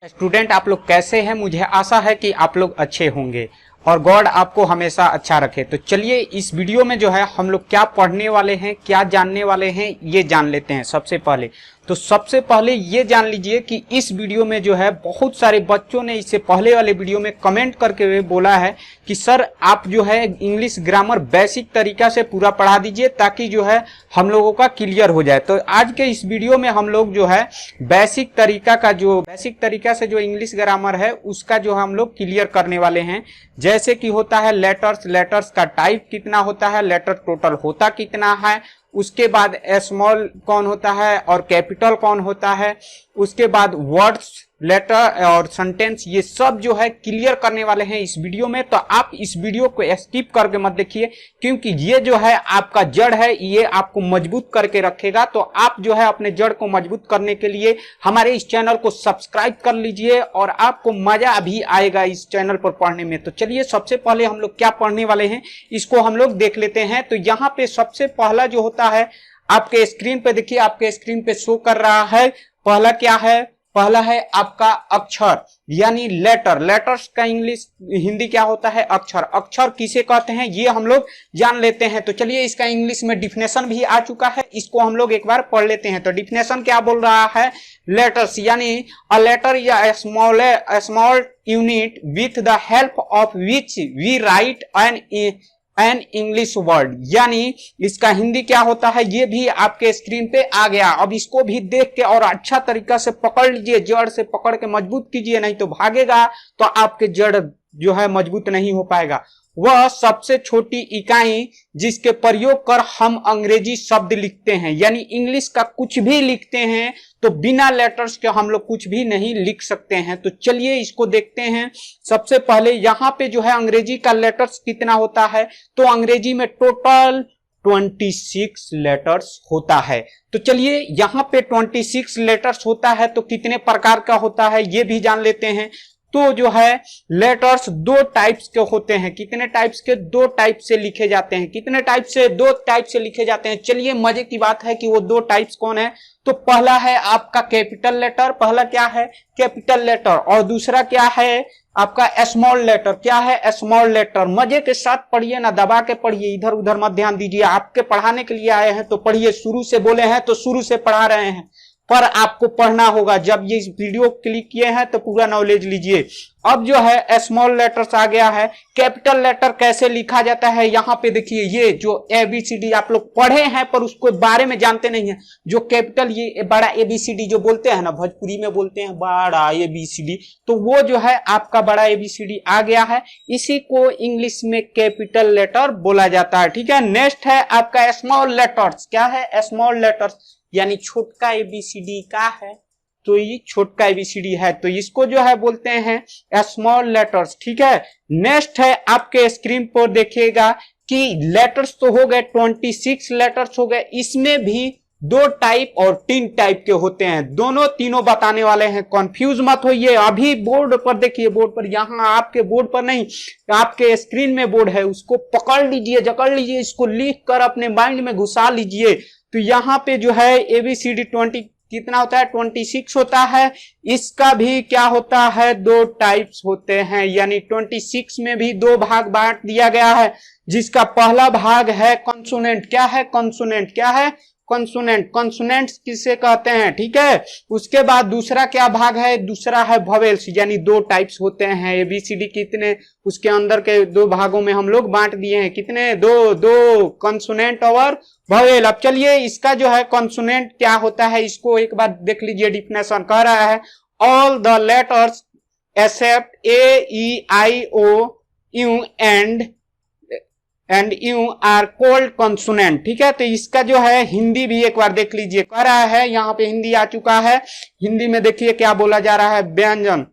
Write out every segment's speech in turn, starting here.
Student आप लोग कैसे हैं। मुझे आशा है कि आप लोग अच्छे होंगे और गॉड आपको हमेशा अच्छा रखे। तो चलिए इस वीडियो में जो है हम लोग क्या पढ़ने वाले हैं, क्या जानने वाले हैं, ये जान लेते हैं। सबसे पहले ये जान लीजिए कि इस वीडियो में जो है बहुत सारे बच्चों ने इससे पहले वाले वीडियो में कमेंट करके बोला है कि सर आप जो है इंग्लिश ग्रामर बेसिक तरीका से पूरा पढ़ा दीजिए ताकि जो है हम लोगों का क्लियर हो जाए। तो आज के इस वीडियो में हम लोग जो है बेसिक तरीका से जो इंग्लिश ग्रामर है उसका जो हम लोग क्लियर करने वाले हैं। जैसे कि होता है लेटर्स का टाइप कितना होता है, लेटर टोटल होता कितना है, उसके बाद स्मॉल कौन होता है और कैपिटल कौन होता है, उसके बाद वर्ड्स, लेटर और सेंटेंस, ये सब जो है क्लियर करने वाले हैं इस वीडियो में। तो आप इस वीडियो को स्किप करके मत देखिए क्योंकि ये जो है आपका जड़ है, ये आपको मजबूत करके रखेगा। तो आप जो है अपने जड़ को मजबूत करने के लिए हमारे इस चैनल को सब्सक्राइब कर लीजिए और आपको मजा भी आएगा इस चैनल पर पढ़ने में। तो चलिए सबसे पहले हम लोग क्या पढ़ने वाले हैं इसको हम लोग देख लेते हैं। तो यहाँ पे सबसे पहला जो होता है आपके स्क्रीन पे देखिए, आपके स्क्रीन पे शो कर रहा है। पहला क्या है, पहला है आपका अक्षर यानी लेटर्स का हिंदी क्या होता है, अक्षर किसे कहते हैं ये हम लोग जान लेते हैं। तो चलिए इसका इंग्लिश में डिफिनेशन भी आ चुका है, इसको हम लोग एक बार पढ़ लेते हैं। तो डिफिनेशन क्या बोल रहा है, लेटर्स यानी अ लेटर या small unit with the help of which we write an English word, यानी इसका हिंदी क्या होता है ये भी आपके स्क्रीन पे आ गया। अब इसको भी देख के और अच्छा तरीका से पकड़ लीजिए, जड़ से पकड़ के मजबूत कीजिए, नहीं तो भागेगा तो आपके जड़ जो है मजबूत नहीं हो पाएगा। वह सबसे छोटी इकाई जिसके प्रयोग कर हम अंग्रेजी शब्द लिखते हैं, यानी इंग्लिश का कुछ भी लिखते हैं तो बिना लेटर्स के हम लोग कुछ भी नहीं लिख सकते हैं। तो चलिए इसको देखते हैं। सबसे पहले यहाँ पे जो है अंग्रेजी का लेटर्स कितना होता है, तो अंग्रेजी में टोटल 26 लेटर्स होता है। तो चलिए यहाँ पे 26 लेटर्स होता है तो कितने प्रकार का होता है ये भी जान लेते हैं। तो जो है लेटर्स दो टाइप्स के होते हैं। कितने टाइप्स के, दो टाइप से लिखे जाते हैं। कितने टाइप से, दो टाइप से लिखे जाते हैं। चलिए मजे की बात है कि वो दो टाइप्स कौन है। तो पहला है आपका कैपिटल लेटर, पहला क्या है कैपिटल लेटर, और दूसरा क्या है आपका स्मॉल लेटर। क्या है स्मॉल लेटर। मजे के साथ पढ़िए ना, दबा के पढ़िए, इधर उधर मत ध्यान दीजिए। आपके पढ़ाने के लिए आए हैं तो पढ़िए, शुरू से बोले हैं तो शुरू से पढ़ा रहे हैं, पर आपको पढ़ना होगा। जब ये वीडियो क्लिक किए हैं तो पूरा नॉलेज लीजिए। अब जो है स्मॉल लेटर्स आ गया है। कैपिटल लेटर कैसे लिखा जाता है, यहाँ पे देखिए ये जो ABCD आप लोग पढ़े हैं पर उसको बारे में जानते नहीं है। जो कैपिटल ये बड़ा ABCD जो बोलते हैं ना, भोजपुरी में बोलते हैं बड़ा ABCD, तो वो जो है आपका बड़ा ABCD आ गया है। इसी को इंग्लिश में कैपिटल लेटर बोला जाता है। ठीक है, नेक्स्ट है आपका स्मॉल लेटर्स। क्या है स्मॉल लेटर्स, यानी छोटका ABCD का है, तो ये छोटका ABCD है, तो इसको जो है बोलते हैं स्मॉल लेटर्स। ठीक है, नेक्स्ट है आपके स्क्रीन पर देखिएगा कि लेटर्स तो हो गए 26 लेटर्स हो गए। इसमें भी दो टाइप और 3 टाइप के होते हैं। तीनों बताने वाले हैं, कंफ्यूज मत होइए। अभी बोर्ड पर देखिए, बोर्ड पर, यहाँ आपके बोर्ड पर नहीं, आपके स्क्रीन में बोर्ड है, उसको पकड़ लीजिए, जकड़ लीजिए, इसको लिख कर अपने माइंड में घुसा लीजिए। तो यहाँ पे जो है ABCD 20 कितना होता है 26 होता है। इसका भी क्या होता है, दो टाइप्स होते हैं, यानी 26 में भी दो भाग बांट दिया गया है, जिसका पहला भाग है कॉन्सोनेंट। क्या है कॉन्सोनेंट, क्या है कॉन्सोनेंट्स किसे कहते हैं। ठीक है, उसके बाद दूसरा क्या भाग है, दूसरा है वोवेल्स, यानी दो टाइप्स होते हैं। ABCD कितने, उसके अंदर के दो भागों में हम लोग बांट दिए हैं, कितने, दो कॉन्सोनेंट और वोवेल। अब चलिए इसका जो है कॉन्सोनेंट क्या होता है इसको एक बार देख लीजिए। डिफिनेशन कह रहा है all the letters except A-E-I-O-U and you are called consonant. ठीक है, तो इसका जो है हिंदी भी एक बार देख लीजिए। कह रहा है यहाँ पे हिंदी आ चुका है। हिंदी में देखिए क्या बोला जा रहा है, व्यंजन,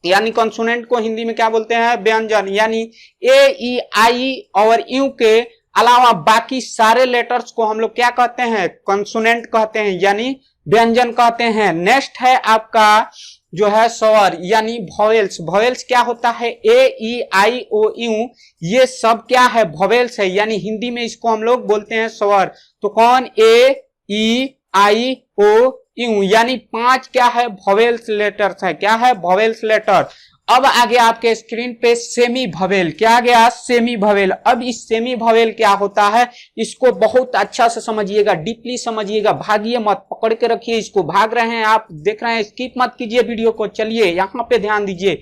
यानी कॉन्सोनेंट को हिंदी में क्या बोलते हैं, व्यंजन। यानी A-E-I और U के अलावा बाकी सारे लेटर्स को हम लोग क्या कहते हैं, कॉन्सोनेंट कहते हैं, यानी व्यंजन कहते हैं। नेक्स्ट है आपका जो है स्वर यानी वोवेल्स। वोवेल्स क्या होता है, A-E-I-O-U, ये सब क्या है, वोवेल्स है, यानी हिंदी में इसको हम लोग बोलते हैं स्वर। तो कौन, A-E-I-O यूं, यानी 5 क्या है, वोवेल्स लेटर्स है। क्या है, वोवेल्स लेटर। अब आगे आपके स्क्रीन पे सेमी वोवेल, क्या आ गया, सेमी वोवेल। अब इस सेमी वोवेल क्या होता है, इसको बहुत अच्छा से समझिएगा, डीपली समझिएगा, भागिए मत, पकड़ के रखिए इसको। भाग रहे हैं आप, देख रहे हैं, स्किप मत कीजिए वीडियो को। चलिए यहाँ पे ध्यान दीजिए,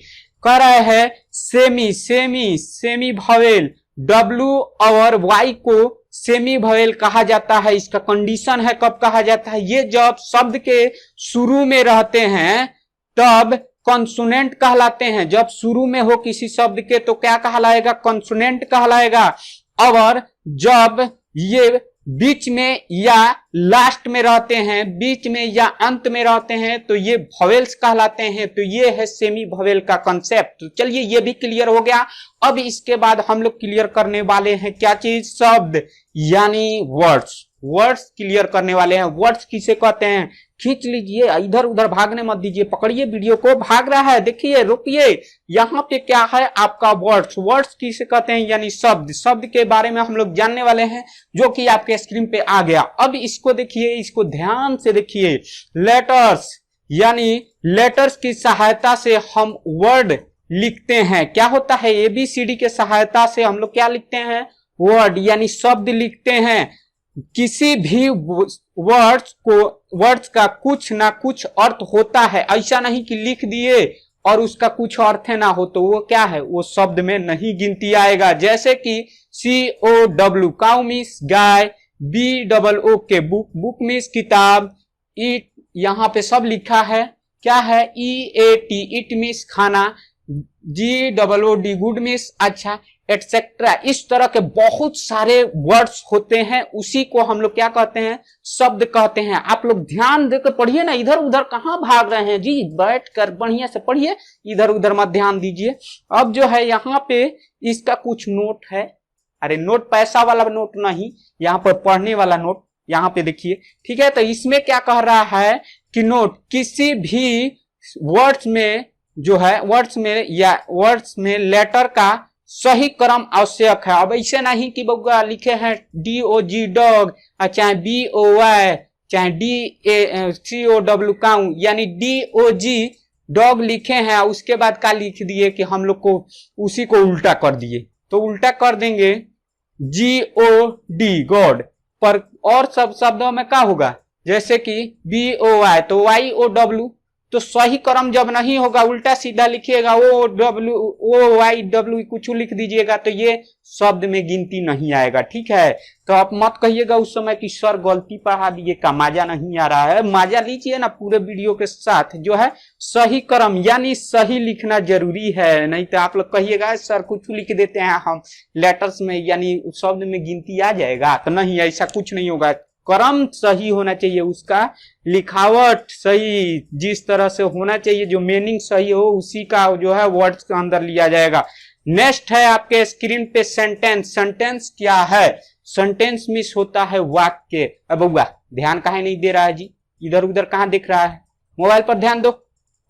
कह रहे हैं सेमी वोवेल, W और Y को सेमी वोवेल कहा जाता है। इसका कंडीशन है कब कहा जाता है, ये जब शब्द के शुरू में रहते हैं तब कॉन्सोनेंट कहलाते हैं। जब शुरू में हो किसी शब्द के तो क्या कहलाएगा, कॉन्सोनेंट कहलाएगा। और जब ये बीच में या लास्ट में रहते हैं, बीच में या अंत में रहते हैं, तो ये वोवेल्स कहलाते हैं। तो ये है सेमी वोवेल का कॉन्सेप्ट। तो चलिए ये भी क्लियर हो गया। अब इसके बाद हम लोग क्लियर करने वाले हैं क्या चीज, शब्द यानी वर्ड्स। वर्ड्स क्लियर करने वाले हैं। वर्ड्स किसे कहते हैं, खींच लीजिए, इधर उधर भागने मत दीजिए, पकड़िए वीडियो को, भाग रहा है, देखिए, रुकिए। यहाँ पे क्या है आपका वर्ड्स। वर्ड्स किसे कहते हैं, यानी शब्द। शब्द के बारे में हम लोग जानने वाले हैं, जो कि आपके स्क्रीन पे आ गया। अब इसको देखिए, इसको ध्यान से देखिए। लेटर्स, यानी लेटर्स की सहायता से हम वर्ड लिखते हैं। क्या होता है, ABCD के सहायता से हम लोग क्या लिखते हैं, वर्ड यानी शब्द लिखते हैं। किसी भी वर्ड्स का कुछ ना कुछ अर्थ होता है। ऐसा नहीं कि लिख दिए और उसका कुछ अर्थ ना हो तो वो क्या है, वो शब्द में नहीं गिनती आएगा। जैसे कि COW, काउ मीन्स गाय, BOO के बुक, बुक मीन्स किताब, ईट, यहाँ पे सब लिखा है। क्या है, EAT, इट मीन्स खाना, GOOD, गुड मीन्स अच्छा, एटसेट्रा। इस तरह के बहुत सारे वर्ड्स होते हैं, उसी को हम लोग क्या कहते हैं, शब्द कहते हैं। आप लोग ध्यान देकर पढ़िए ना, इधर उधर कहाँ भाग रहे हैं जी, बैठकर बढ़िया से पढ़िए, इधर उधर मत ध्यान दीजिए। अब जो है यहाँ पे इसका कुछ नोट है। अरे नोट पैसा वाला नोट नहीं, यहाँ पर पढ़ने वाला नोट, यहाँ पे देखिए, ठीक है। तो इसमें क्या कह रहा है कि नोट, किसी भी वर्ड्स में जो है, वर्ड्स में या वर्ड्स में लेटर का सही क्रम आवश्यक है। अब ऐसे नहीं कि बउआ लिखे हैं DOG डॉग, चाहे BOY, चाहे COW काऊ, यानी DOG डॉग लिखे हैं, उसके बाद क्या लिख दिए कि हम लोग को उसी को उल्टा कर दिए। तो उल्टा कर देंगे GOD गॉड पर, और सब शब्दों में क्या होगा, जैसे कि BOY तो YOW। तो सही क्रम जब नहीं होगा, उल्टा सीधा लिखिएगा, OYW कुछ लिख दीजिएगा, तो ये शब्द में गिनती नहीं आएगा। ठीक है, तो आप मत कहिएगा उस समय कि सर गलती पढ़ा दिए, का मजा नहीं आ रहा है। मजा लीजिए ना पूरे वीडियो के साथ। जो है सही क्रम यानी सही लिखना जरूरी है, नहीं तो आप लोग कहिएगा सर कुछ लिख देते हैं हम लेटर्स में, यानी शब्द में गिनती आ जाएगा। तो नहीं, ऐसा कुछ नहीं होगा। क्रम सही होना चाहिए, उसका लिखावट सही, जिस तरह से होना चाहिए, जो मीनिंग सही हो उसी का जो है वर्ड्स के अंदर लिया जाएगा। नेक्स्ट है आपके स्क्रीन पे सेंटेंस। सेंटेंस क्या है, सेंटेंस मीन्स होता है वाक्य। अब बउआ ध्यान काहे नहीं दे रहा है जी, इधर उधर कहाँ देख रहा है, मोबाइल पर ध्यान दो।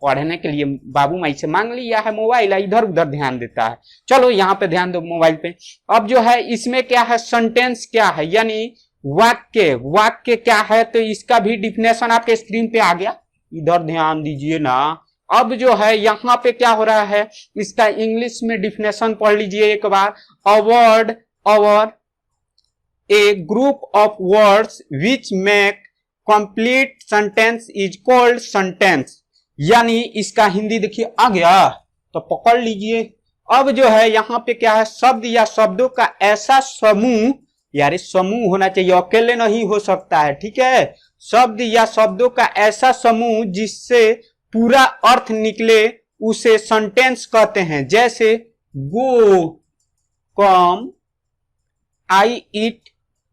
पढ़ने के लिए बाबू माई से मांग लिया है मोबाइल, इधर उधर ध्यान देता है। चलो यहाँ पे ध्यान दो मोबाइल पे। अब जो है इसमें क्या है, सेंटेंस क्या है, यानी वाक्य। वाक्य क्या है, तो इसका भी डिफिनेशन आपके स्क्रीन पे आ गया, इधर ध्यान दीजिए ना। अब जो है यहाँ पे क्या हो रहा है, इसका इंग्लिश में डिफिनेशन पढ़ लीजिए एक बार। अ वर्ड और a group of words which make complete sentence is called sentence. यानी इसका हिंदी देखिए आ गया, तो पकड़ लीजिए। अब जो है यहाँ पे क्या है, शब्द या शब्दों का ऐसा समूह, यार समूह होना चाहिए, अकेले नहीं हो सकता है। ठीक है, शब्द या शब्दों का ऐसा समूह जिससे पूरा अर्थ निकले उसे सेंटेंस कहते हैं। जैसे गो, कम, आई ईट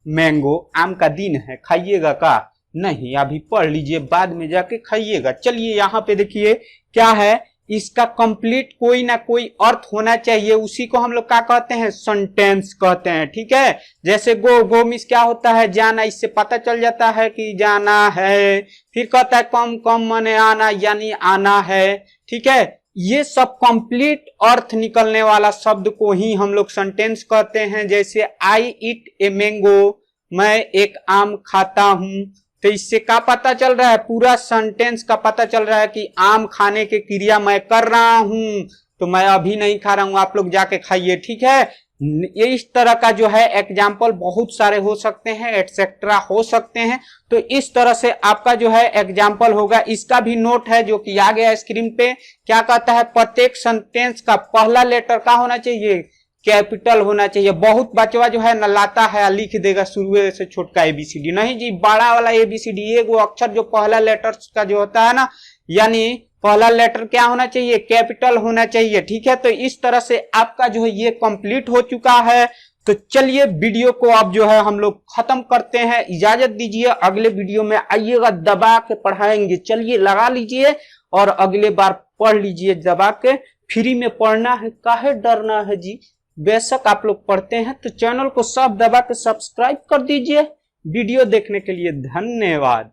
मैंगो, आम का दिन है, खाइएगा का नहीं, अभी पढ़ लीजिए, बाद में जाके खाइएगा। चलिए यहाँ पे देखिए क्या है, इसका कंप्लीट कोई ना कोई अर्थ होना चाहिए, उसी को हम लोग क्या कहते हैं, सेंटेंस कहते हैं। ठीक है, जैसे गो, गो मीन्स क्या होता है, जाना, इससे पता चल जाता है कि जाना है। फिर कहता है कम, कम माने आना, यानी आना है। ठीक है, ये सब कंप्लीट अर्थ निकलने वाला शब्द को ही हम लोग सेंटेंस कहते हैं। जैसे आई ईट ए मैंगो, मैं एक आम खाता हूं, तो इससे क्या पता चल रहा है, पूरा सेंटेंस का पता चल रहा है कि आम खाने की क्रिया मैं कर रहा हूं, तो मैं अभी नहीं खा रहा हूं, आप लोग जाके खाइए, ठीक है। ये इस तरह का जो है एग्जाम्पल बहुत सारे हो सकते हैं, एटसेट्रा हो सकते हैं। तो इस तरह से आपका जो है एग्जाम्पल होगा। इसका भी नोट है जो कि आ गया स्क्रीन पे। क्या कहता है, प्रत्येक सेंटेंस का पहला लेटर क्या होना चाहिए, कैपिटल होना चाहिए। बहुत बचवा जो है न लाता है, लिख देगा शुरू से छोटका एबीसीडी, नहीं जी, बड़ा वाला एबीसीडी, एक वो अक्षर जो पहला लेटर का जो होता है ना, यानी पहला लेटर क्या होना चाहिए, कैपिटल होना चाहिए, ठीक है। तो इस तरह से आपका जो है ये कंप्लीट हो चुका है। तो चलिए वीडियो को अब जो है हम लोग खत्म करते हैं, इजाजत दीजिए। अगले वीडियो में आइएगा, दबा के पढ़ाएंगे। चलिए लगा लीजिए और अगले बार पढ़ लीजिए दबा के। फ्री में पढ़ना है, काहे डरना है जी, बेशक आप लोग पढ़ते हैं। तो चैनल को सब दबा के सब्सक्राइब कर दीजिए। वीडियो देखने के लिए धन्यवाद।